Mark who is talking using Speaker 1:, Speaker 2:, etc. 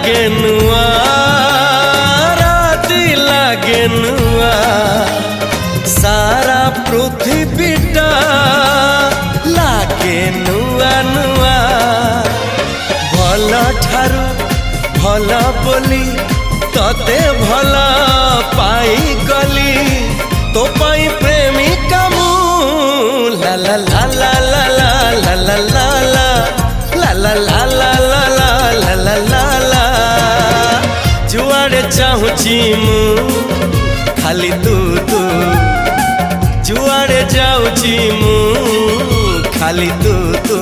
Speaker 1: लागे नुआ राती लागे नुआ सारा पृथ्वीटा लागे नुआ नुआ भल ठारू भल बोली तते भल पाई गली तो पाई प्रेमिका मु ला ला ला ला ला ला ला ला ला ला ला ला ला ला ला ला ला जुआड़े चाहूची मु खाली तू तू जुआड़े जाऊची मु खाली तू तू।